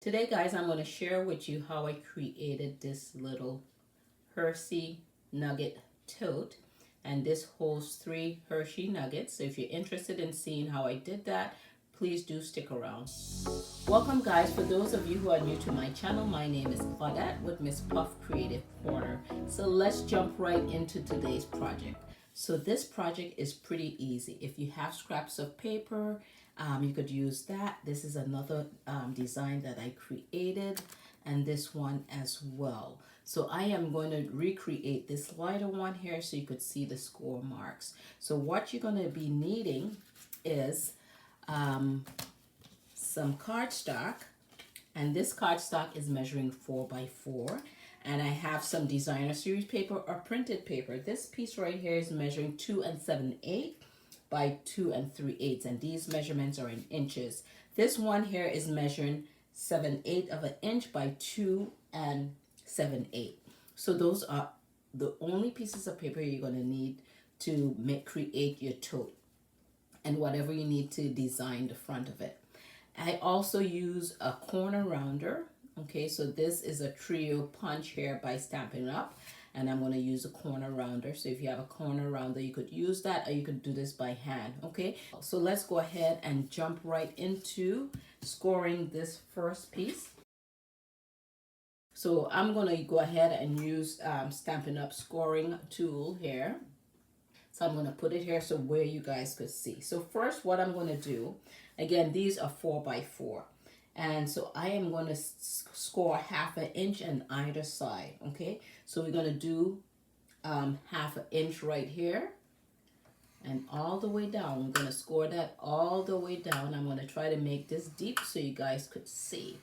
Today, guys, I'm going to share with you how I created this little Hershey Nugget tote. And this holds 3 Hershey Nuggets. So if you're interested in seeing how I did that, please do stick around. Welcome, guys. For those of you who are new to my channel, my name is Claudette with Miss Puff Creative Corner. So let's jump right into today's project. So this project is pretty easy. If you have scraps of paper, you could use that. This is another design that I created, and this one as well. So I am going to recreate this lighter one here so you could see the score marks. So what you're going to be needing is some cardstock, and this cardstock is measuring 4 by 4. And I have some designer series paper or printed paper. This piece right here is measuring 2 7/8 by 2 3/8, and these measurements are in inches. This one here is measuring 7/8 of an inch by 2 7/8. So those are the only pieces of paper you're going to need to create your tote and whatever you need to design the front of it. I also use a corner rounder. Okay, so this is a trio punch here by Stampin' Up, and I'm going to use a corner rounder. So if you have a corner rounder, you could use that, or you could do this by hand. Okay, so let's go ahead and jump right into scoring this first piece. So I'm going to go ahead and use Stampin' Up scoring tool here. So I'm going to put it here so where you guys could see. So first, what I'm going to do, again, these are 4 by 4. And so I am going to score 1/2 inch on either side, okay? So we're going to do 1/2 inch right here and all the way down. We're going to score that all the way down. I'm going to try to make this deep so you guys could see.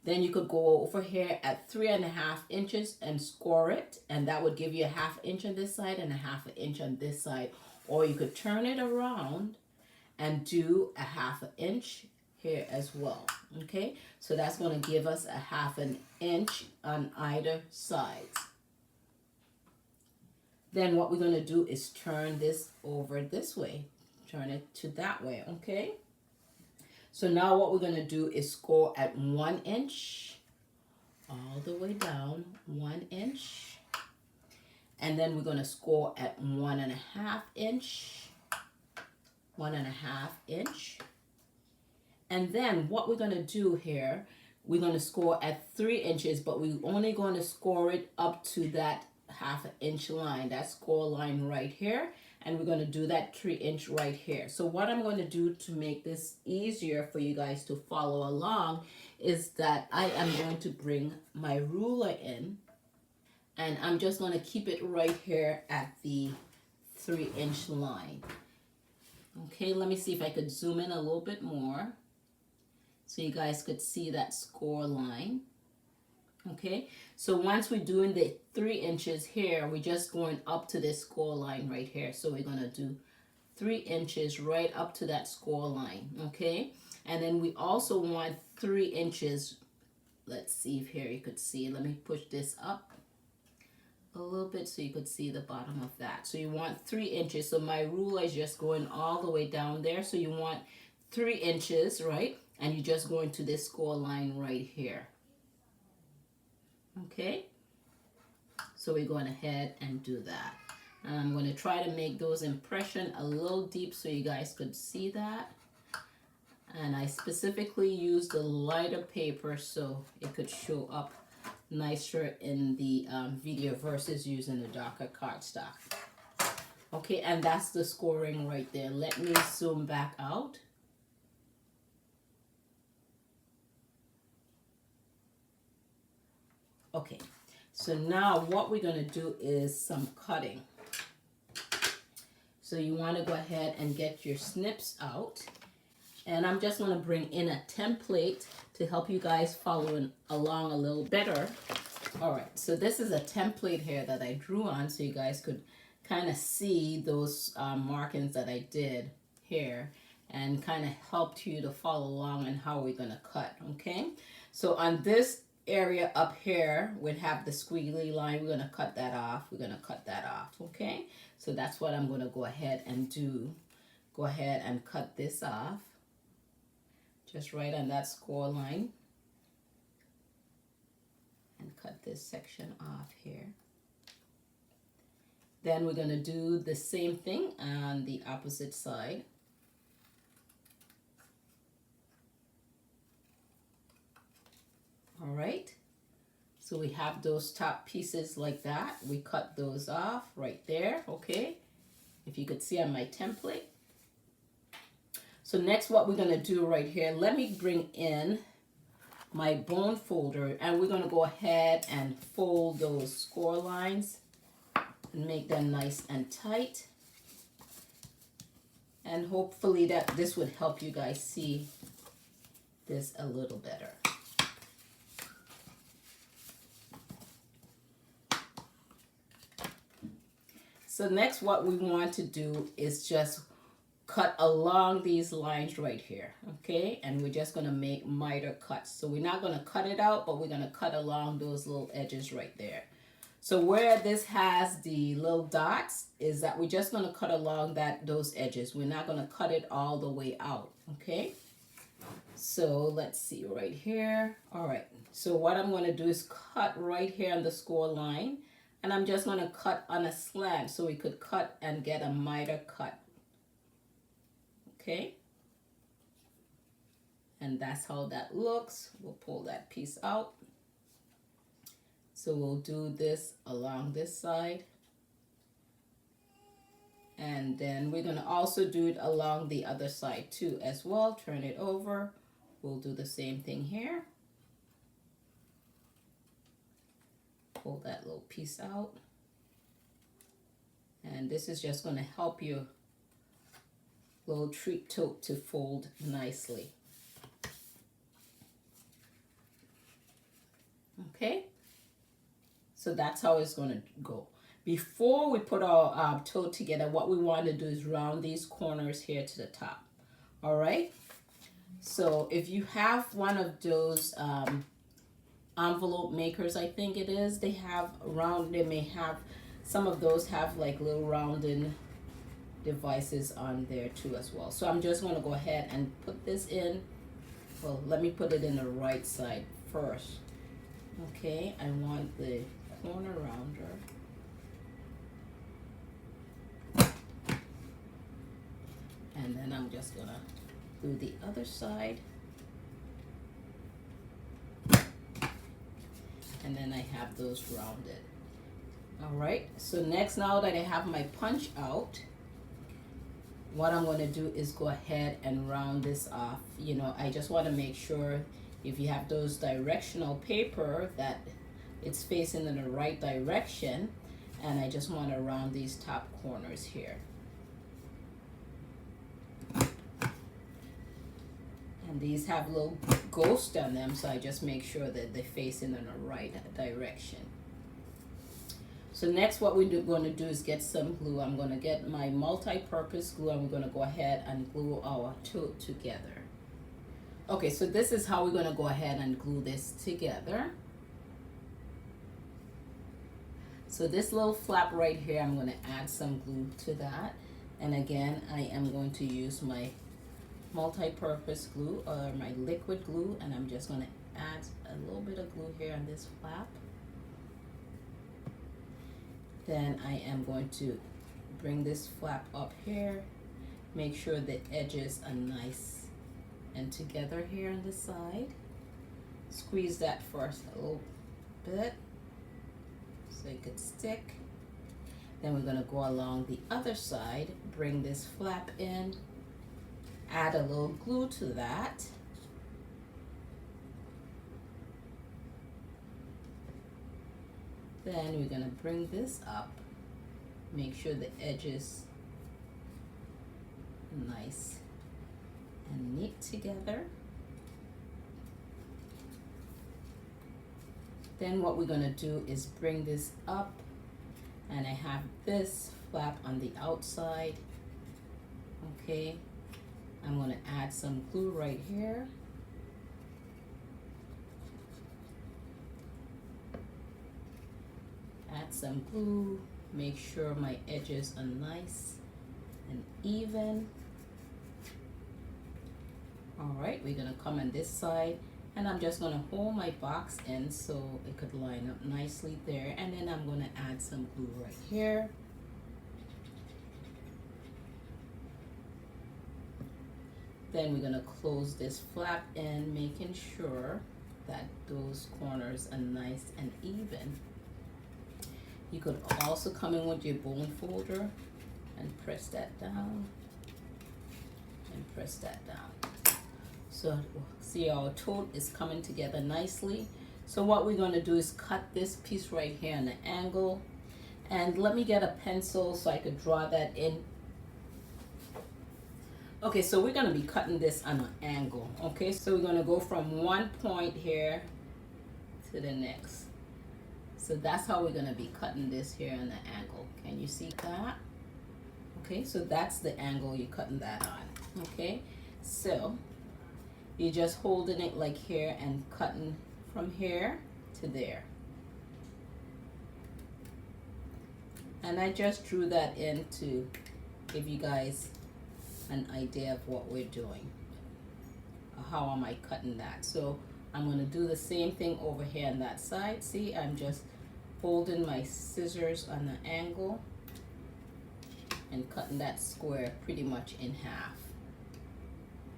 Then you could go over here at 3.5 inches and score it, and that would give you 1/2 inch on this side and 1/2 inch on this side. Or you could turn it around and do 1/2 inch here as well. Okay, so that's going to give us 1/2 inch on either sides. Then what we're going to do is turn this over this way, turn it to that way. Okay, so now what we're going to do is score at 1 inch all the way down, 1 inch, and then we're going to score at 1.5 inch, 1.5 inch. And then what we're going to do here, we're going to score at 3 inches, but we're only going to score it up to that 1/2 inch line, that score line right here. And we're going to do that 3 inch right here. So what I'm going to do to make this easier for you guys to follow along is that I am going to bring my ruler in, and I'm just going to keep it right here at the 3 inch line. Okay, let me see if I could zoom in a little bit more so you guys could see that score line. Okay, so once we're doing the 3 inches here, we're just going up to this score line right here. So we're going to do 3 inches right up to that score line. Okay, and then we also want 3 inches. Let's see if here you could see. Let me push this up a little bit so you could see the bottom of that. So you want 3 inches. So my ruler is just going all the way down there. So you want 3 inches, right? And you're just going to this score line right here. Okay, so we're going ahead and do that. And I'm going to try to make those impressions a little deep so you guys could see that. And I specifically used the lighter paper so it could show up nicer in the video versus using the darker cardstock. Okay, and that's the scoring right there. Let me zoom back out. Okay, so now what we're going to do is some cutting. So you want to go ahead and get your snips out. And I'm just going to bring in a template to help you guys follow along a little better. All right, so this is a template here that I drew on so you guys could kind of see those markings that I did here and kind of helped you to follow along on how we're going to cut, okay? So on this area up here would have the squiggly line. We're going to cut that off. We're going to cut that off, okay? So that's what I'm going to go ahead and do. Go ahead and cut this off just right on that score line. this section off here. Then we're going to do the same thing on the opposite side. All right, so we have those top pieces like that. We cut those off right there, okay? If you could see on my template. So next what we're gonna do right here, let me bring in my bone folder, and we're gonna go ahead and fold those score lines and make them nice and tight. And hopefully that this would help you guys see this a little better. So next what we want to do is just cut along these lines right here, okay? And we're just gonna make miter cuts. So we're not gonna cut it out, but we're gonna cut along those little edges right there. So where this has the little dots is that we're just gonna cut along those edges. We're not gonna cut it all the way out, okay? So let's see right here. All right, so what I'm gonna do is cut right here on the score line. And I'm just going to cut on a slant so we could cut and get a miter cut. Okay? And that's how that looks. We'll pull that piece out. So we'll do this along this side. And then we're going to also do it along the other side too as well. Turn it over. We'll do the same thing here. Pull that little piece out, and this is just going to help your little treat tote to fold nicely. Okay, so that's how it's going to go. Before we put our tote together, what we want to do is round these corners here to the top. All right, so if you have one of those envelope makers, I think it is, they have they may have, some of those have like little rounding devices on there too as well. So I'm just going to go ahead and put this in. Well, let me put it in the right side first. Okay, I want the corner rounder. And then I'm just gonna do the other side. And then I have those rounded. All right, so next, now that I have my punch out, what I'm going to do is go ahead and round this off. You know, I just want to make sure if you have those directional paper that it's facing in the right direction, and I just want to round these top corners here. And these have little ghosts on them, so I just make sure that they're facing in the right direction. So next what we're going to do is get some glue. I'm going to get my multi-purpose glue, and we're going to go ahead and glue our tote together. Okay, so this is how we're going to go ahead and glue this together. So this little flap right here, I'm going to add some glue to that. And again, I am going to use my multi-purpose glue or my liquid glue, and I'm just going to add a little bit of glue here on this flap. Then I am going to bring this flap up here, make sure the edges are nice and together here on this side. Squeeze that first a little bit so it could stick. Then we're going to go along the other side, bring this flap in, add a little glue to that. Then we're going to bring this up, make sure the edges nice and neat together. Then what we're going to do is bring this up, and I have this flap on the outside. Okay, I'm going to add some glue right here. Add some glue, make sure my edges are nice and even. All right, we're going to come on this side And I'm just gonna hold my box in so it could line up nicely there. And then I'm gonna add some glue right here. Then we're gonna close this flap in, making sure that those corners are nice and even. You could also come in with your bone folder and press that down and press that down. So see, our tote is coming together nicely. So what we're gonna do is cut this piece right here on the angle. And let me get a pencil so I could draw that in. Okay, so we're gonna be cutting this on an angle. Okay, so we're gonna go from one point here to the next. So that's how we're gonna be cutting this here on the angle. Can you see that? Okay, so that's the angle you're cutting that on. Okay, so you're just holding it like here and cutting from here to there. And I just drew that in to give you guys an idea of what we're doing. How am I cutting that? So I'm going to do the same thing over here on that side. See, I'm just holding my scissors on the angle and cutting that square pretty much in half.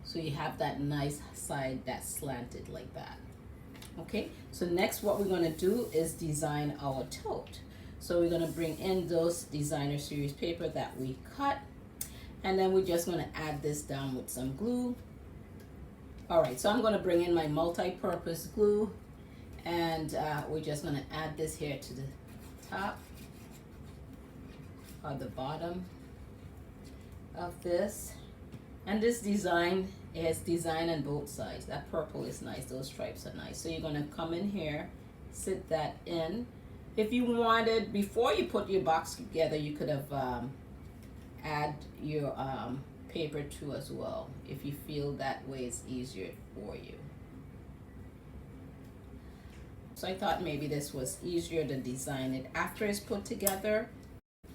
So you have that nice side that's slanted like that. Okay, so next what we're going to do is design our tote. So we're going to bring in those designer series paper that we cut, and then we're just going to add this down with some glue. All right, so I'm going to bring in my multi-purpose glue, and we're just going to add this here to the top or the bottom of this. And this design is design on both sides. That purple is nice, those stripes are nice. So you're going to come in here, sit that in. If you wanted, before you put your box together, you could have add your paper too as well, if you feel that way is easier for you. So I thought maybe this was easier to design it after it's put together,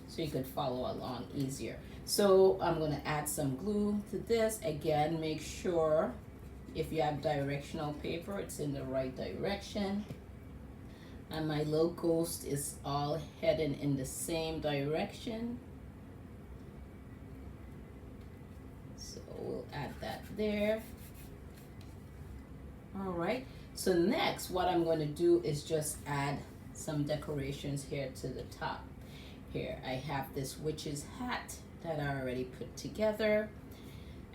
so you could follow along easier. So I'm going to add some glue to this. Again, make sure if you have directional paper, it's in the right direction. And my little ghost is all heading in the same direction. So we'll add that there. All right, so next what I'm going to do is just add some decorations here to the top. Here I have this witch's hat that I already put together.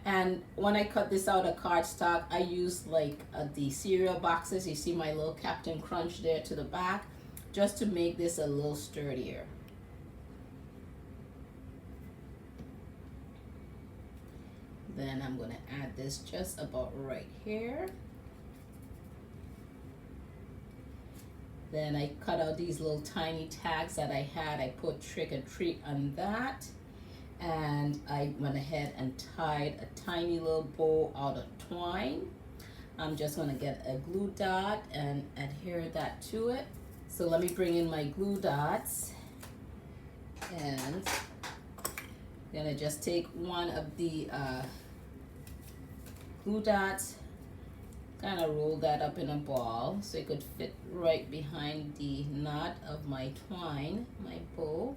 And when I cut this out of cardstock, I used like the cereal boxes. You see my little Captain Crunch there to the back, just to make this a little sturdier. Then I'm going to add this just about right here. Then I cut out these little tiny tags that I had. I put trick or treat on that. And I went ahead and tied a tiny little bow out of twine. I'm just going to get a glue dot and adhere that to it. So let me bring in my glue dots. And I'm going to just take one of the glue dots, kind of roll that up in a ball so it could fit right behind the knot of my twine, my bow.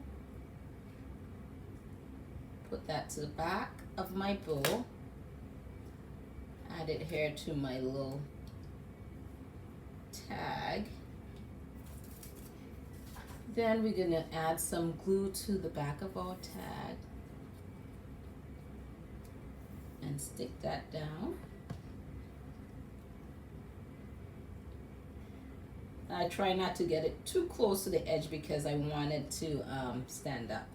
Put that to the back of my bow. Add it here to my little tag. Then we're going to add some glue to the back of our tag and stick that down. I try not to get it too close to the edge because I want it to stand up.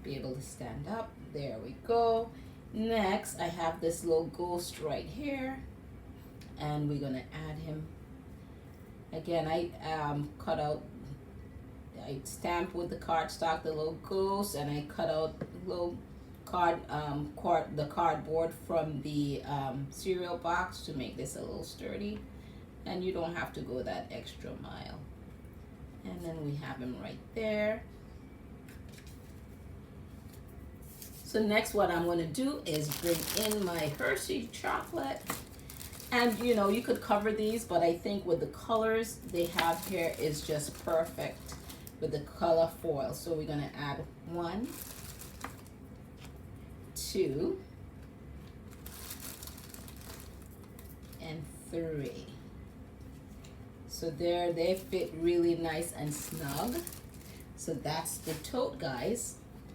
Be able to stand up. There we go. Next, I have this little ghost right here, and we're gonna add him. Again, I cut out, I stamped with the cardstock the little ghost, and I cut out little the cardboard from the cereal box to make this a little sturdy. And you don't have to go that extra mile. And then we have him right there. So next what I'm going to do is bring in my Hershey chocolate. And you know, you could cover these, but I think with the colors they have here is just perfect with the color foil. So we're gonna add 1, 2, and 3. So there, they fit really nice and snug. So that's the tote, guys.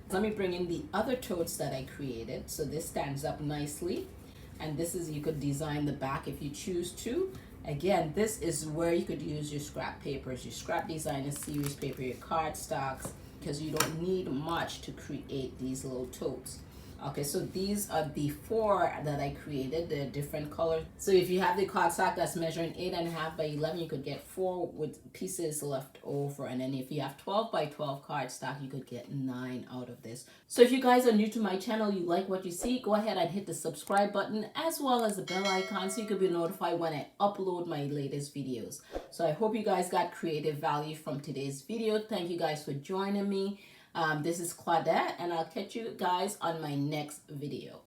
Let me bring in the other totes that I created. So this stands up nicely, and this is, you could design the back if you choose to. Again, this is where you could use your scrap papers, your scrap designer series paper, your cardstocks, because you don't need much to create these little totes. Okay, so these are the 4 that I created. They're different colors. So if you have the cardstock that's measuring 8.5 by 11, you could get 4 with pieces left over. And then if you have 12 by 12 cardstock, you could get 9 out of this. So if you guys are new to my channel, you like what you see, go ahead and hit the subscribe button as well as the bell icon so you could be notified when I upload my latest videos. So I hope you guys got creative value from today's video. Thank you guys for joining me. This is Claudette, and I'll catch you guys on my next video.